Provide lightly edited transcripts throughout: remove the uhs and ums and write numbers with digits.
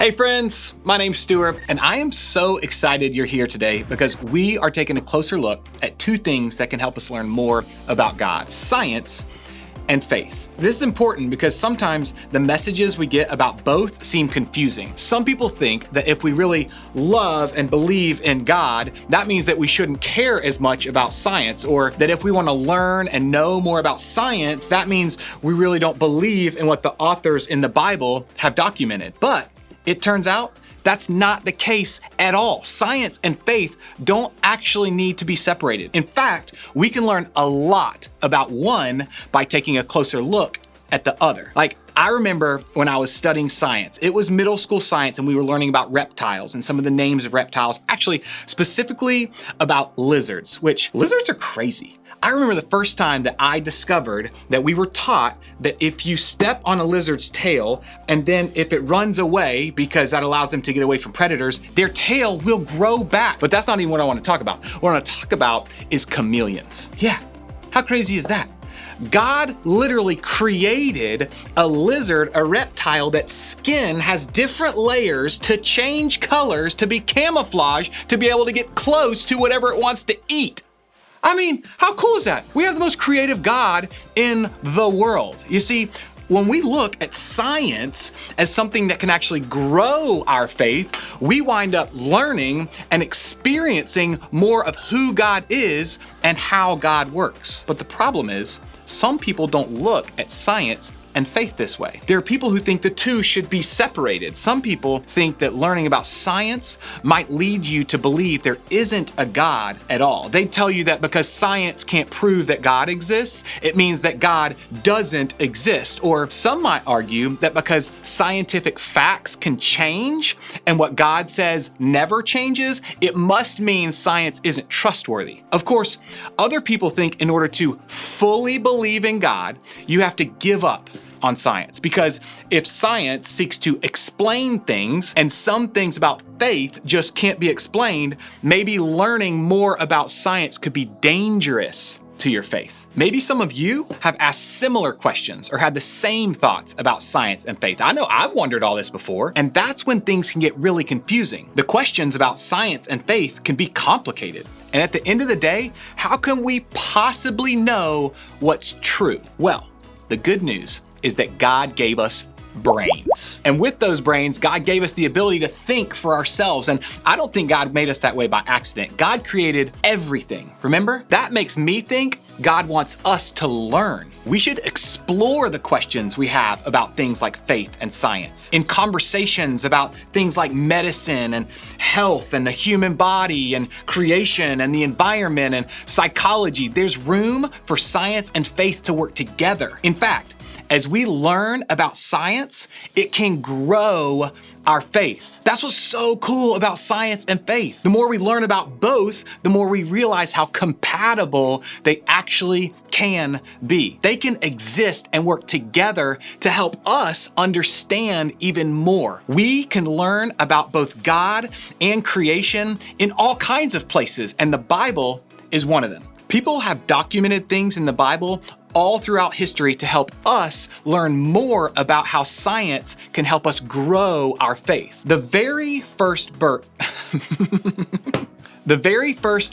Hey friends, my name's Stuart, and I am so excited you're here today because we are taking a closer look at two things that can help us learn more about God: science and faith. This is important because sometimes the messages we get about both seem confusing. Some people think that if we really love and believe in God, that means that we shouldn't care as much about science, or that if we want to learn and know more about science, that means we really don't believe in what the authors in the Bible have documented. But it turns out that's not the case at all. Science and faith don't actually need to be separated. In fact, we can learn a lot about one by taking a closer look at the other. Like, I remember when I was studying science, it was middle school science, and we were learning about reptiles and some of the names of reptiles, actually specifically about lizards, which lizards are crazy. I remember the first time that I discovered that we were taught that if you step on a lizard's tail and then if it runs away, because that allows them to get away from predators, their tail will grow back. But that's not even what I want to talk about. What I want to talk about is chameleons. Yeah, how crazy is that? God literally created a lizard, a reptile, that skin has different layers to change colors, to be camouflage, to be able to get close to whatever it wants to eat. I mean, how cool is that? We have the most creative God in the world. You see, when we look at science as something that can actually grow our faith, we wind up learning and experiencing more of who God is and how God works. But the problem is, some people don't look at science and faith this way. There are people who think the two should be separated. Some people think that learning about science might lead you to believe there isn't a God at all. They tell you that because science can't prove that God exists, it means that God doesn't exist. Or some might argue that because scientific facts can change and what God says never changes, it must mean science isn't trustworthy. Of course, other people think in order to fully believe in God, you have to give up on science, because if science seeks to explain things and some things about faith just can't be explained, maybe learning more about science could be dangerous to your faith. Maybe some of you have asked similar questions or had the same thoughts about science and faith. I know I've wondered all this before, and that's when things can get really confusing. The questions about science and faith can be complicated. And at the end of the day, how can we possibly know what's true? Well, the good news is that God gave us brains. And with those brains, God gave us the ability to think for ourselves. And I don't think God made us that way by accident. God created everything. Remember? That makes me think God wants us to learn. We should explore the questions we have about things like faith and science. In conversations about things like medicine and health and the human body and creation and the environment and psychology, there's room for science and faith to work together. In fact, as we learn about science, it can grow our faith. That's what's so cool about science and faith. The more we learn about both, the more we realize how compatible they actually can be. They can exist and work together to help us understand even more. We can learn about both God and creation in all kinds of places, and the Bible is one of them. People have documented things in the Bible all throughout history to help us learn more about how science can help us grow our faith. The very first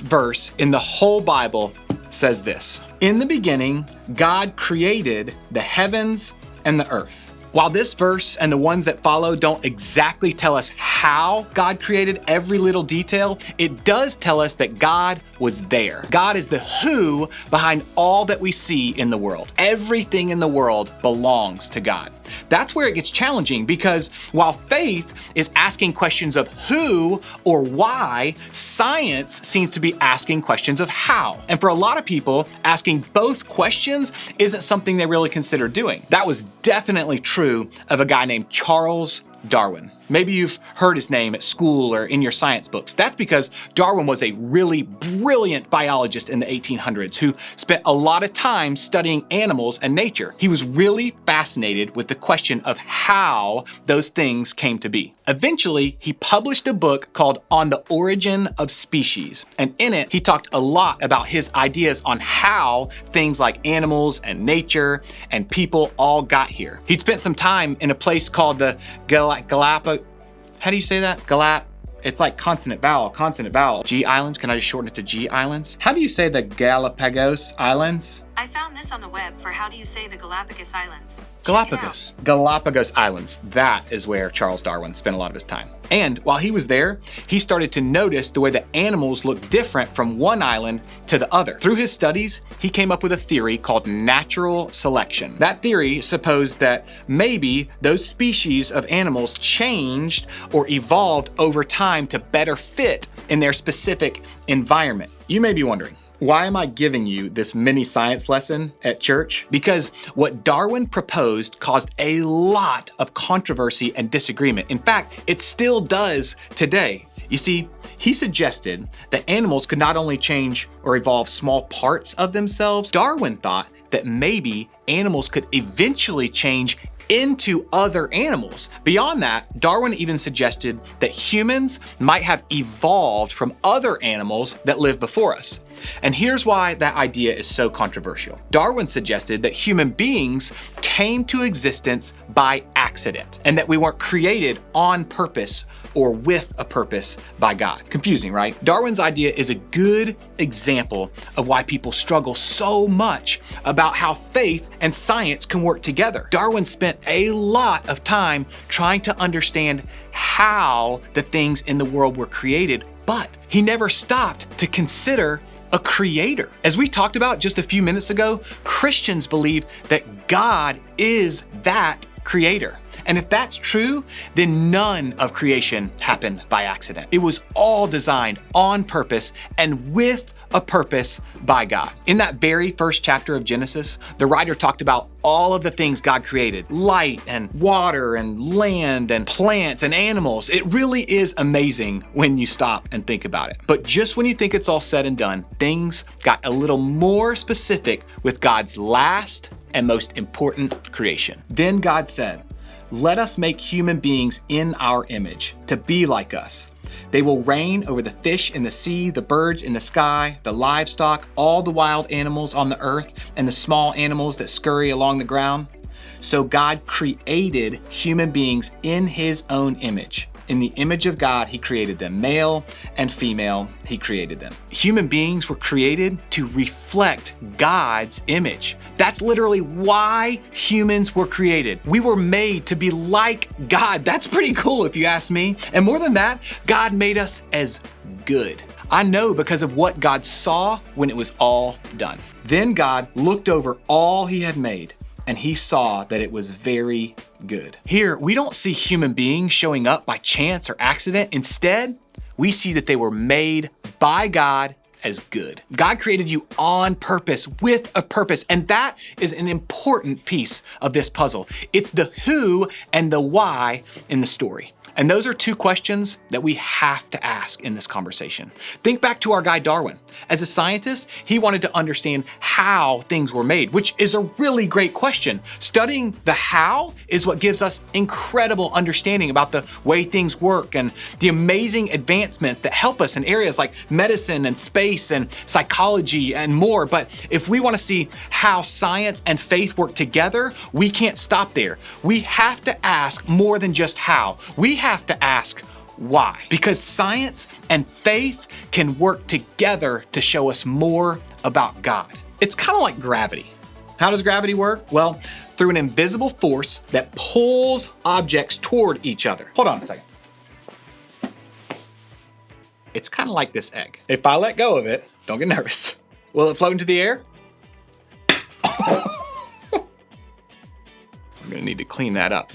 verse in the whole Bible says this: "In the beginning, God created the heavens and the earth." While this verse and the ones that follow don't exactly tell us how God created every little detail, it does tell us that God was there. God is the who behind all that we see in the world. Everything in the world belongs to God. That's where it gets challenging, because while faith is asking questions of who or why, science seems to be asking questions of how. And for a lot of people, asking both questions isn't something they really consider doing. That was definitely true of a guy named Charles Darwin. Maybe you've heard his name at school or in your science books. That's because Darwin was a really brilliant biologist in the 1800s who spent a lot of time studying animals and nature. He was really fascinated with the question of how those things came to be. Eventually, he published a book called On the Origin of Species, and in it, he talked a lot about his ideas on how things like animals and nature and people all got here. He'd spent some time in a place called the Galapagos. How do you say that? Galap. It's like consonant, vowel, consonant, vowel. G Islands, can I just shorten it to G Islands? How do you say the Galapagos Islands? I found this on the web for how do you say the Galapagos Islands. Galapagos. Galapagos Islands. That is where Charles Darwin spent a lot of his time. And while he was there, he started to notice the way that animals look different from one island to the other. Through his studies, he came up with a theory called natural selection. That theory supposed that maybe those species of animals changed or evolved over time to better fit in their specific environment. You may be wondering, why am I giving you this mini science lesson at church? Because what Darwin proposed caused a lot of controversy and disagreement. In fact, it still does today. You see, he suggested that animals could not only change or evolve small parts of themselves, Darwin thought that maybe animals could eventually change into other animals. Beyond that, Darwin even suggested that humans might have evolved from other animals that lived before us. And here's why that idea is so controversial. Darwin suggested that human beings came to existence by accident and that we weren't created on purpose or with a purpose by God. Confusing, right? Darwin's idea is a good example of why people struggle so much about how faith and science can work together. Darwin spent a lot of time trying to understand how the things in the world were created, but he never stopped to consider a creator. As we talked about just a few minutes ago, Christians believe that God is that creator. And if that's true, then none of creation happened by accident. It was all designed on purpose and with a purpose by God. In that very first chapter of Genesis, the writer talked about all of the things God created: light and water and land and plants and animals. It really is amazing when you stop and think about it. But just when you think it's all said and done, things got a little more specific with God's last and most important creation. Then God said, "Let us make human beings in our image, to be like us. They will reign over the fish in the sea, the birds in the sky, the livestock, all the wild animals on the earth, and the small animals that scurry along the ground." So God created human beings in his own image. In the image of God, he created them. Male and female, he created them. Human beings were created to reflect God's image. That's literally why humans were created. We were made to be like God. That's pretty cool if you ask me. And more than that, God made us as good. I know because of what God saw when it was all done. Then God looked over all he had made, and he saw that it was very good. Here, we don't see human beings showing up by chance or accident. Instead, we see that they were made by God as good. God created you on purpose, with a purpose, and that is an important piece of this puzzle. It's the who and the why in the story. And those are two questions that we have to ask in this conversation. Think back to our guy Darwin. As a scientist, he wanted to understand how things were made, which is a really great question. Studying the how is what gives us incredible understanding about the way things work and the amazing advancements that help us in areas like medicine and space and psychology and more. But if we want to see how science and faith work together, we can't stop there. We have to ask more than just how. We have to ask why. Because science and faith can work together to show us more about God. It's kind of like gravity. How does gravity work? Well, through an invisible force that pulls objects toward each other. Hold on a second. It's kind of like this egg. If I let go of it, don't get nervous. Will it float into the air? I'm gonna need to clean that up.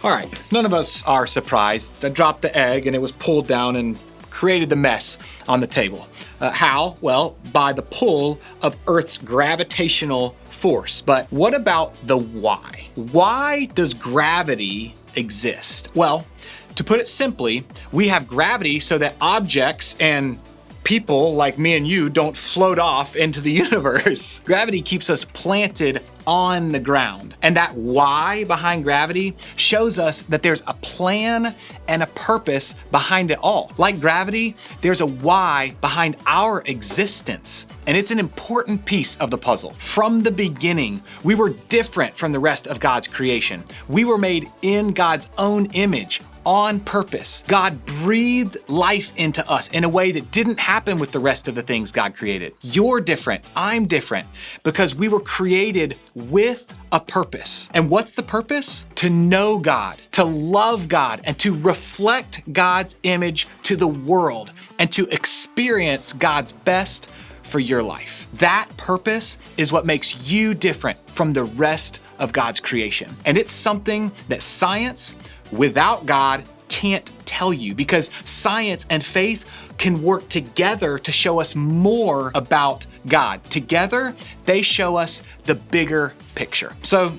All right, none of us are surprised. I dropped the egg and it was pulled down and created the mess on the table. How? Well, by the pull of Earth's gravitational force. But what about the why? Why does gravity exist? Well, to put it simply, we have gravity so that objects and people like me and you don't float off into the universe. Gravity keeps us planted on the ground. And that why behind gravity shows us that there's a plan and a purpose behind it all. Like gravity, there's a why behind our existence. And it's an important piece of the puzzle. From the beginning, we were different from the rest of God's creation. We were made in God's own image, on purpose. God breathed life into us in a way that didn't happen with the rest of the things God created. You're different, I'm different, because we were created with a purpose. And what's the purpose? To know God, to love God, and to reflect God's image to the world, and to experience God's best for your life. That purpose is what makes you different from the rest of God's creation. And it's something that science, without God, can't tell you, because science and faith can work together to show us more about God. Together, they show us the bigger picture. So,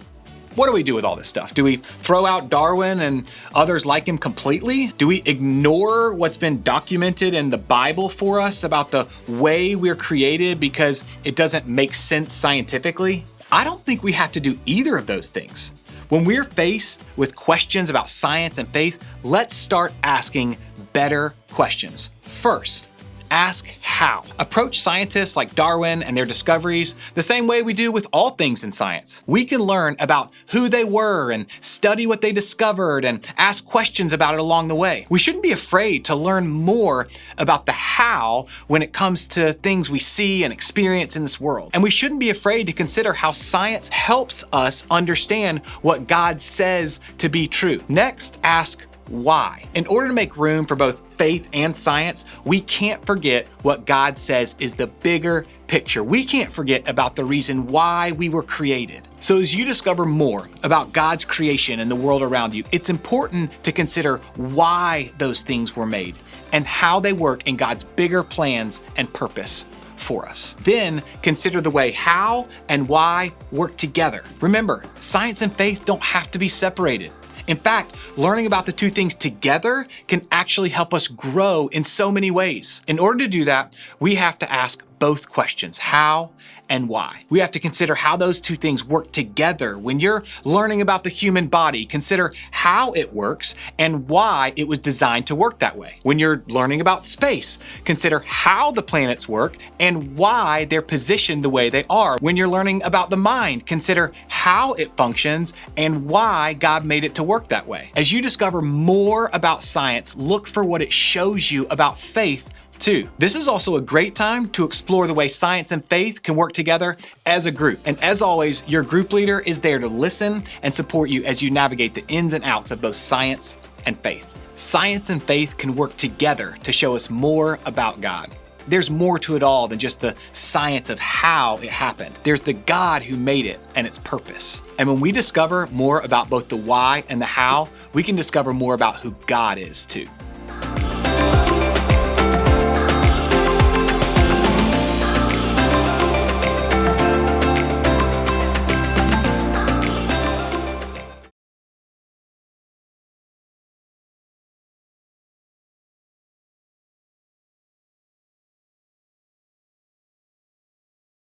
what do we do with all this stuff? Do we throw out Darwin and others like him completely? Do we ignore what's been documented in the Bible for us about the way we're created because it doesn't make sense scientifically? I don't think we have to do either of those things. When we're faced with questions about science and faith, let's start asking better questions. First, ask how. Approach scientists like Darwin and their discoveries the same way we do with all things in science. We can learn about who they were and study what they discovered and ask questions about it along the way. We shouldn't be afraid to learn more about the how when it comes to things we see and experience in this world. And we shouldn't be afraid to consider how science helps us understand what God says to be true. Next, ask why. In order to make room for both faith and science, we can't forget what God says is the bigger picture. We can't forget about the reason why we were created. So as you discover more about God's creation and the world around you, it's important to consider why those things were made and how they work in God's bigger plans and purpose for us. Then consider the way how and why work together. Remember, science and faith don't have to be separated. In fact, learning about the two things together can actually help us grow in so many ways. In order to do that, we have to ask both questions, how and why. We have to consider how those two things work together. When you're learning about the human body, consider how it works and why it was designed to work that way. When you're learning about space, consider how the planets work and why they're positioned the way they are. When you're learning about the mind, consider how it functions and why God made it to work that way. As you discover more about science, look for what it shows you about faith too. This is also a great time to explore the way science and faith can work together as a group. And as always, your group leader is there to listen and support you as you navigate the ins and outs of both science and faith. Science and faith can work together to show us more about God. There's more to it all than just the science of how it happened. There's the God who made it and its purpose. And when we discover more about both the why and the how, we can discover more about who God is too.